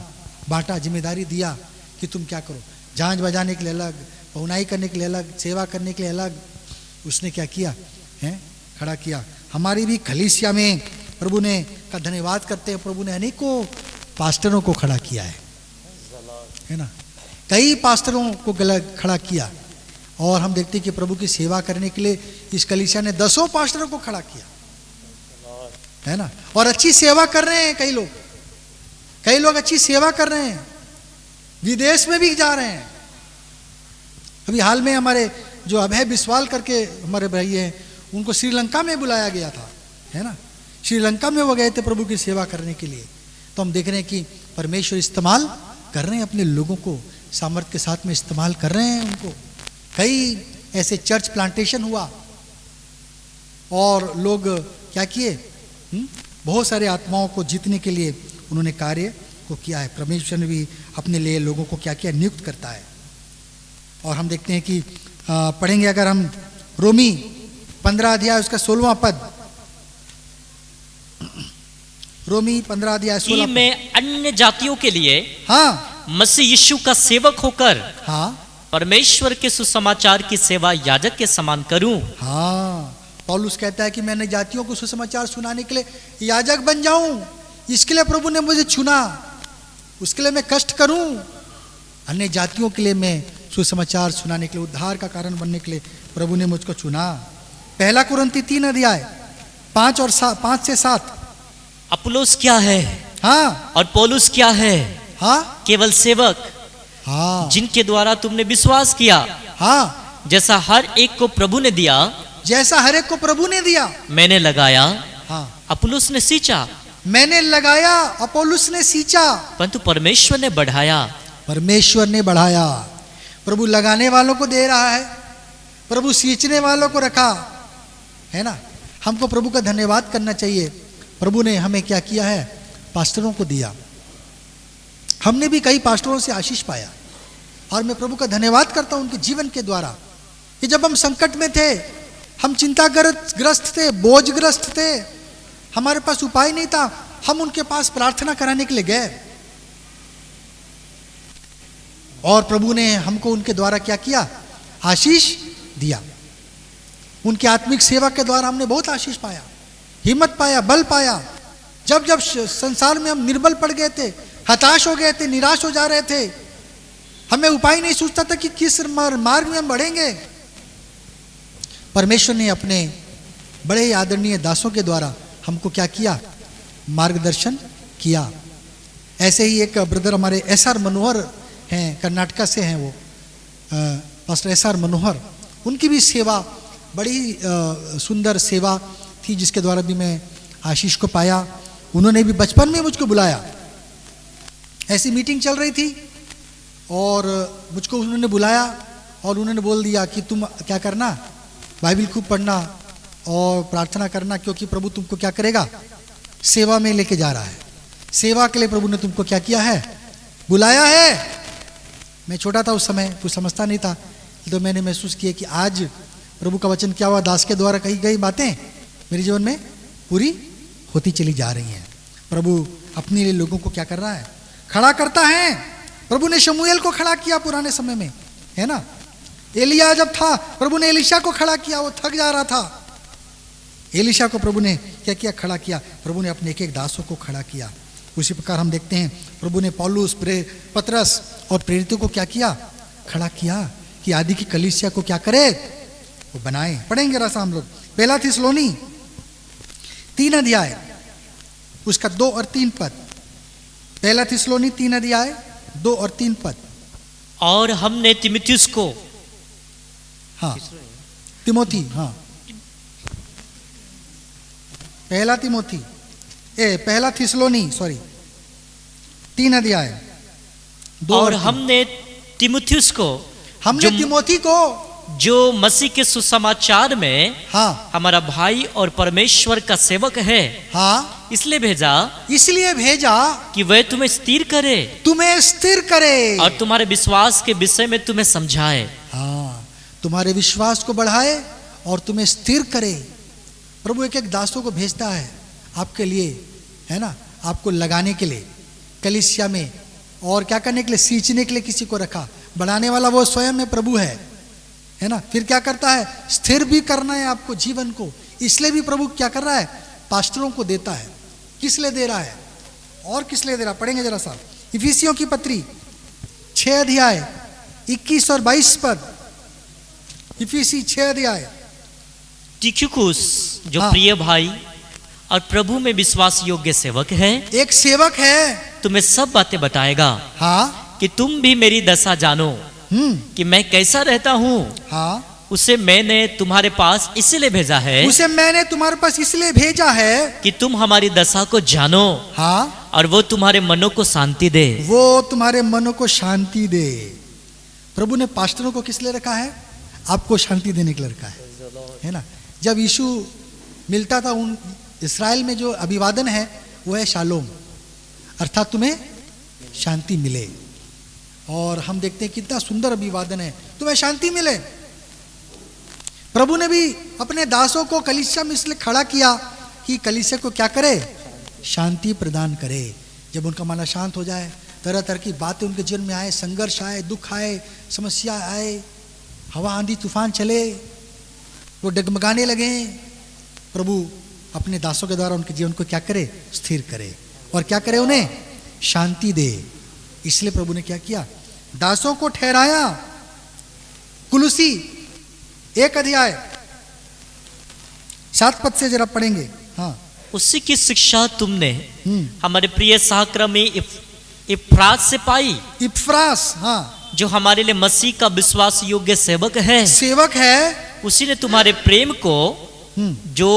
बांटा, जिम्मेदारी दिया कि तुम क्या करो। झांझ बजाने के लिए अलग, पहुनाई करने के लिए अलग, सेवा करने के लिए अलग, उसने क्या किया है? खड़ा किया। हमारी भी कलीसिया में प्रभु ने का धन्यवाद करते हैं, प्रभु ने अनेकों पास्टरों को खड़ा किया है ना। कई पास्टरों को खड़ा किया, और हम देखते हैं कि प्रभु की सेवा करने के लिए इस कलीसिया ने 10 पास्टरों को खड़ा किया, है ना। और अच्छी सेवा कर रहे हैं कई लोग अच्छी सेवा कर रहे हैं, विदेश में भी जा रहे हैं। अभी हाल में हमारे जो अभय बिस्वाल करके हमारे भाई हैं, उनको श्रीलंका में बुलाया गया था, है ना। श्रीलंका में वो गए थे प्रभु की सेवा करने के लिए। तो हम देख रहे हैं कि परमेश्वर इस्तेमाल कर रहे हैं अपने लोगों को सामर्थ्य के साथ में इस्तेमाल कर रहे हैं उनको। कई ऐसे चर्च प्लांटेशन हुआ और लोग क्या किए, बहुत सारे आत्माओं को जीतने के लिए उन्होंने कार्य को किया है। परमेश्वर ने भी अपने लिए लोगों को क्या किया, नियुक्त करता है। और हम देखते हैं कि पढ़ेंगे अगर हम रोमी 15 अध्याय उसका 16वां पद, रोमी 15 अध्याय 16 मैं अन्य जातियों के लिए हाँ मसीह यीशु का सेवक होकर हाँ परमेश्वर के सुसमाचार की सेवा याजक के समान करूं। हाँ, पौलुस कहता है कि मैंने जातियों को सुसमाचार सुनाने के लिए याजक बन जाऊं, इसके लिए प्रभु ने मुझे चुना, उसके लिए मैं कष्ट करूं, अन्य जातियों के लिए मैं सुसमाचार सुनाने के लिए, उद्धार का कारण बनने के लिए प्रभु ने मुझको चुना। पहला कुरिन्थी 3 अध्याय 5 से 7। अपुल्लोस क्या है हाँ और पौलुस क्या है? हाँ केवल सेवक, हाँ जिनके द्वारा तुमने विश्वास किया, हाँ, जैसा हर एक को प्रभु ने दिया, जैसा हर एक को प्रभु ने दिया। मैंने लगाया, हाँ, अपुल्लोस ने सींचा, मैंने लगाया, अपोलोस ने सींचा, परंतु परमेश्वर ने बढ़ाया। परमेश्वर ने बढ़ाया। प्रभु लगाने वालों को दे रहा है, प्रभु सींचने वालों को रखा है ना। हमको प्रभु का धन्यवाद करना चाहिए। प्रभु ने हमें क्या किया है, पास्टरों को दिया। हमने भी कई पास्टरों से आशीष पाया और मैं प्रभु का धन्यवाद करता हूं उनके जीवन के द्वारा कि जब हम संकट में थे, हम चिंताग्रस्त थे, बोझग्रस्त थे, हमारे पास उपाय नहीं था, हम उनके पास प्रार्थना कराने के लिए गए और प्रभु ने हमको उनके द्वारा क्या किया, आशीष दिया। उनकी आत्मिक सेवा के द्वारा हमने बहुत आशीष पाया, हिम्मत पाया, बल पाया। जब जब संसार में हम निर्बल पड़ गए थे, हताश हो गए थे, निराश हो जा रहे थे, हमें उपाय नहीं सूझता था कि किस मार्ग में हम बढ़ेंगे, परमेश्वर ने अपने बड़े आदरणीय दासों के द्वारा हमको क्या किया, मार्गदर्शन किया। ऐसे ही एक ब्रदर हमारे SR मनोहर हैं, कर्नाटका से हैं वो, पास्टर SR मनोहर, उनकी भी सेवा बड़ी सुंदर सेवा थी जिसके द्वारा भी मैं आशीष को पाया। उन्होंने भी बचपन में मुझको बुलाया, ऐसी मीटिंग चल रही थी और मुझको उन्होंने बुलाया और उन्होंने बोल दिया कि तुम क्या करना, बाइबल खूब पढ़ना और प्रार्थना करना, क्योंकि प्रभु तुमको क्या करेगा, सेवा में लेके जा रहा है। सेवा के लिए प्रभु ने तुमको क्या किया है, बुलाया है। मैं छोटा था उस समय, कुछ समझता नहीं था, तो मैंने महसूस किया कि आज प्रभु का वचन क्या हुआ, दास के द्वारा कही गई बातें मेरे जीवन में पूरी होती चली जा रही हैं। प्रभु अपने लिए लोगों को क्या कर रहा है, खड़ा करता है। प्रभु ने शमूएल को खड़ा किया पुराने समय में, है ना। एलिया जब था, प्रभु ने एलीशा को खड़ा किया, वो थक जा रहा था, एलीशा को प्रभु ने क्या किया, खड़ा किया। प्रभु ने अपने एक एक दासों को खड़ा किया। उसी प्रकार हम देखते हैं प्रभु ने पौलुस, पतरस और प्रेरितों को क्या किया, खड़ा किया कि आदि की कलीसिया को क्या करे, वो बनाए। पढ़ेंगे रसा हम लोग पहला थिस्सलुनी 3 अध्याय उसका 2 और 3 पद। पहला थिस्सलुनी 3 अध्याय 2 और 3 पद। और हमने तीमुथियुस को, हाँ तिमोथी, हाँ पहला थिस्सलुनी 3 अध्याय 2 और हमने तीमुथियुस को, हमने तिमोथी को जो मसीह के सुसमाचार में हाँ हमारा भाई और परमेश्वर का सेवक है, हाँ इसलिए भेजा कि वह तुम्हें स्थिर करे और तुम्हारे विश्वास के विषय में तुम्हें समझाए। हाँ, तुम्हारे विश्वास को बढ़ाए और तुम्हें स्थिर करे। प्रभु एक एक दासों को भेजता है आपके लिए, है ना, आपको लगाने के लिए कलीसिया में, और क्या करने के लिए, सींचने के लिए किसी को रखा। बढ़ाने वाला वो स्वयं में प्रभु है ना। फिर क्या करता है, स्थिर भी करना है आपको जीवन को। इसलिए भी प्रभु क्या कर रहा है, पास्टरों को देता है। किस लिए दे रहा है और किस लिए दे रहा है, पढ़ेंगे जरा सा। इफिसियों की पत्री 6 अध्याय 21 और 22 पद। इफिसी 6 अध्याय। तीखिकुस जो प्रिय भाई और प्रभु में विश्वास योग्य सेवक है, एक सेवक है, तुम्हें सब बातें बताएगा। हाँ, कि तुम भी मेरी दशा जानो कि मैं कैसा रहता हूँ। हाँ, उसे मैंने तुम्हारे पास इसलिए भेजा है, उसे मैंने तुम्हारे पास इसलिए भेजा है कि तुम हमारी दशा को जानो, हाँ, और वो तुम्हारे मनों को शांति दे। वो तुम्हारे मनों को शांति दे। प्रभु ने पास्टरों को किस लिए रखा है? आपको शांति देने के लिए रखा है ना। जब यीशु मिलता था उन इस्राएल में, जो अभिवादन है वो है शालोम, अर्थात तुम्हें शांति मिले। और हम देखते हैं कितना सुंदर अभिवादन है, तुम्हें शांति मिले। प्रभु ने भी अपने दासों को कलीसिया में इसलिए खड़ा किया कि कलीसिया को क्या करे? शांति प्रदान करे। जब उनका मन शांत हो जाए, तरह तरह की बातें उनके जीवन में आए, संघर्ष आए, दुख आए, समस्या आए, हवा आंधी तूफान चले, वो डगमगाने लगे, प्रभु अपने दासों के द्वारा उनके जीवन को क्या करे? स्थिर करे। और क्या करे? उन्हें शांति दे। इसलिए प्रभु ने क्या किया? दासों को ठहराया। कुलुसी 1 अध्याय 7 पद से जरा पढ़ेंगे। हाँ, उसी की शिक्षा तुमने हमारे प्रिय सहकर्मी इफ्रास से पाई। इफ्रास, हाँ, जो हमारे लिए मसीह का विश्वास योग्य सेवक है। उसी ने तुम्हारे प्रेम को जो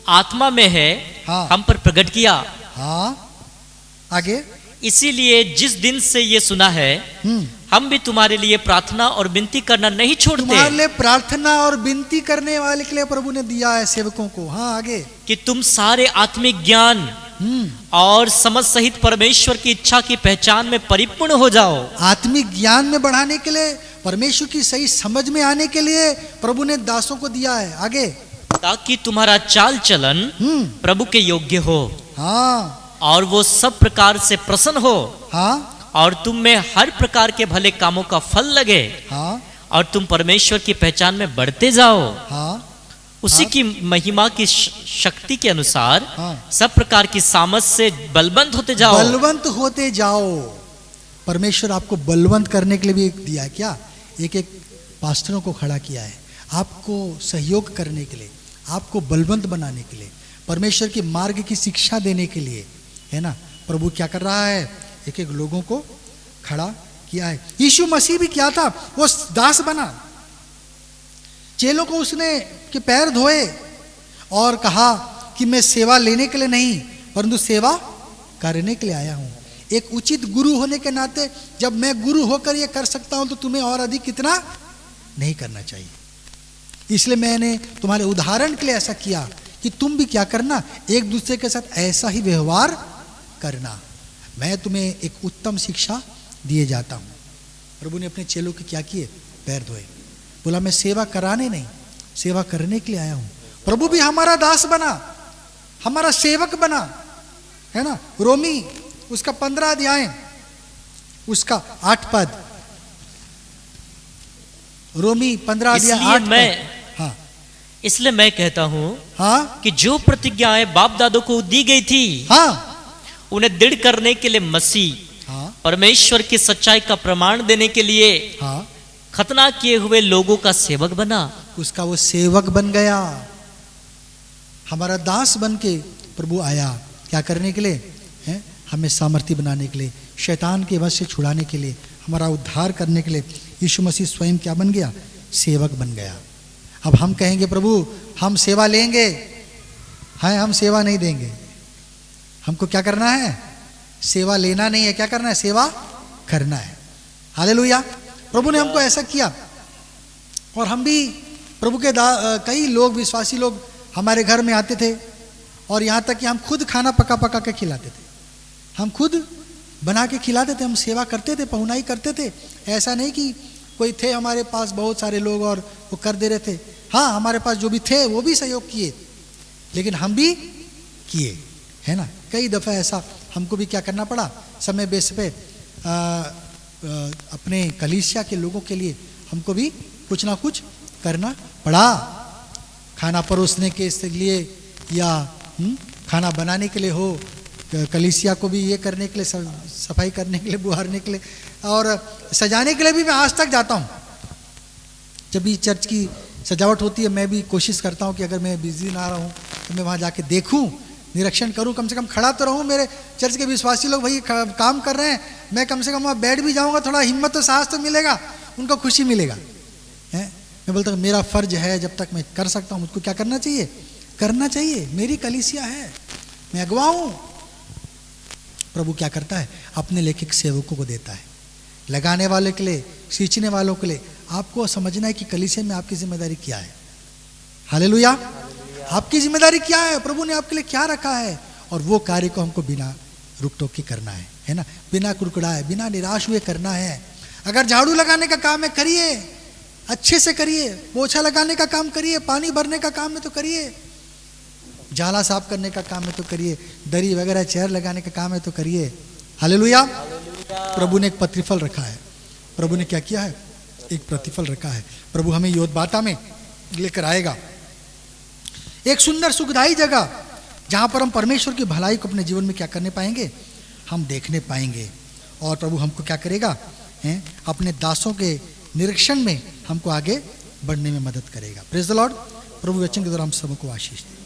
आत्मा में है, हाँ, हम पर प्रकट किया। हाँ, आगे। इसीलिए जिस दिन से ये सुना है, हम भी तुम्हारे लिए प्रार्थना और विनती करना नहीं छोड़ते। तुम्हारे लिए प्रार्थना और विनती करने वाले के लिए प्रभु ने दिया है सेवकों को। हाँ, आगे। कि तुम सारे आत्मिक ज्ञान और समझ सहित परमेश्वर की इच्छा की पहचान में परिपूर्ण हो जाओ। आत्मिक ज्ञान में बढ़ाने के लिए, परमेश्वर की सही समझ में आने के लिए प्रभु ने दासों को दिया है। आगे। ताकि तुम्हारा चाल चलन प्रभु के योग्य हो, हाँ, और वो सब प्रकार से प्रसन्न हो, हाँ, और तुम में हर प्रकार के भले कामों का फल लगे, हाँ, और तुम परमेश्वर की पहचान में बढ़ते जाओ। हाँ, उसी हाँ, की महिमा की शक्ति के अनुसार, हाँ, सब प्रकार की सामर्थ से बलवंत होते जाओ। बलवंत होते जाओ। परमेश्वर आपको बलवंत करने के लिए भी दिया है। क्या? एक पास्टरों को खड़ा किया है आपको सहयोग करने के लिए, आपको बलवंत बनाने के लिए, परमेश्वर के मार्ग की शिक्षा देने के लिए, है ना। प्रभु क्या कर रहा है? एक लोगों को खड़ा किया है। यीशु मसीह भी क्या था? वो दास बना। चेलों को उसने के पैर धोए और कहा कि मैं सेवा लेने के लिए नहीं, परंतु सेवा करने के लिए आया हूं। एक उचित गुरु होने के नाते जब मैं गुरु होकर ये कर सकता हूं, तो तुम्हें और अधिक कितना नहीं करना चाहिए। इसलिए मैंने तुम्हारे उदाहरण के लिए ऐसा किया कि तुम भी क्या करना? एक दूसरे के साथ ऐसा ही व्यवहार करना। मैं तुम्हें एक उत्तम शिक्षा दिए जाता हूं। प्रभु ने अपने चेलों के क्या किए? पैर धोए। बोला मैं सेवा कराने नहीं, सेवा करने के लिए आया हूं। प्रभु भी हमारा दास बना, हमारा सेवक बना, है ना। रोमी उसका 15 अध्याय उसका 8 पद। रोमी 15 अध्याय 8 पद। हाँ, इसलिए मैं कहता हूं, हाँ, कि जो प्रतिज्ञाएं बाप दादों को दी गई थी, हाँ, उन्हें दृढ़ करने के लिए मसीह, हाँ, परमेश्वर की सच्चाई का प्रमाण देने के लिए, हाँ, खतना किए हुए लोगों का सेवक बना। उसका वो सेवक बन गया। हमारा दास बन के प्रभु आया। क्या करने के लिए? है, हमें सामर्थ्य बनाने के लिए, शैतान के वश से छुड़ाने के लिए, हमारा उद्धार करने के लिए। यीशु मसीह स्वयं क्या बन गया? सेवक बन गया। अब हम कहेंगे प्रभु हम सेवा लेंगे, हैं, हम सेवा नहीं देंगे। हमको क्या करना है? सेवा लेना नहीं है, क्या करना है? सेवा करना है। हालेलुया। प्रभु ने हमको ऐसा किया। और हम भी प्रभु के कई लोग, विश्वासी लोग हमारे घर में आते थे, और यहाँ तक कि हम खुद खाना पका पका के खिलाते थे, हम खुद बना के खिलाते थे, हम सेवा करते थे, पहुनाई करते थे। ऐसा नहीं कि कोई थे हमारे पास बहुत सारे लोग और वो कर दे रहे थे। हाँ, हमारे पास जो भी थे वो भी सहयोग किए, लेकिन हम भी किए, है ना। कई दफ़ा ऐसा हमको भी क्या करना पड़ा, समय बेस पे अपने कलीसिया के लोगों के लिए हमको भी कुछ ना कुछ करना पड़ा। खाना परोसने के लिए या खाना बनाने के लिए हो, कलीसिया को भी ये करने के लिए, सफाई करने के लिए, बुहारने के लिए और सजाने के लिए भी मैं आज तक जाता हूँ। जब भी चर्च की सजावट होती है, मैं भी कोशिश करता हूँ कि अगर मैं बिजी ना रहूँ तो मैं वहाँ जाके देखूँ, निरीक्षण करूँ, कम से कम खड़ा तो रहूँ। मेरे चर्च के विश्वासी लोग भाई काम कर रहे हैं, मैं कम से कम वहाँ बैठ भी जाऊँगा, थोड़ा हिम्मत और साहस तो मिलेगा, उनको खुशी मिलेगा। है, मैं बोलता हूँ मेरा फ़र्ज है, जब तक मैं कर सकता हूँ मुझको क्या करना चाहिए? करना चाहिए। मेरी कलीसिया है, मैं अगुवा हूँ। प्रभु क्या करता है? अपने लेखक सेवकों को देता है, लगाने वाले के लिए सींचने वालों के लिए, आपको समझना है कि कलीसिया में आपकी जिम्मेदारी क्या है। हालेलुया। आपकी जिम्मेदारी क्या है, प्रभु ने आपके लिए क्या रखा है, और वो कार्य को हमको बिना रुक टोक के करना है ना, बिना कुड़कुड़ाए, बिना निराश हुए करना है। अगर झाड़ू लगाने का काम है करिए, अच्छे से करिए, पोछा लगाने का काम करिए, पानी भरने का काम है तो करिए, जाला साफ करने का काम है तो करिए, दरी वगैरह चेयर लगाने का काम है तो करिए। हालेलुया। प्रभु ने एक प्रतिफल रखा है। प्रभु ने क्या किया है? एक प्रतिफल रखा है। प्रभु हमें योद्बाता में लेकर आएगा, एक सुंदर सुखदायी जगह जहां पर हम परमेश्वर की भलाई को अपने जीवन में क्या करने पाएंगे, हम देखने पाएंगे। और प्रभु हमको क्या करेगा, अपने दासों के निरीक्षण में हमको आगे बढ़ने में मदद करेगा। Praise the Lord. प्रभु वचन के द्वारा हम सबको आशीष दे।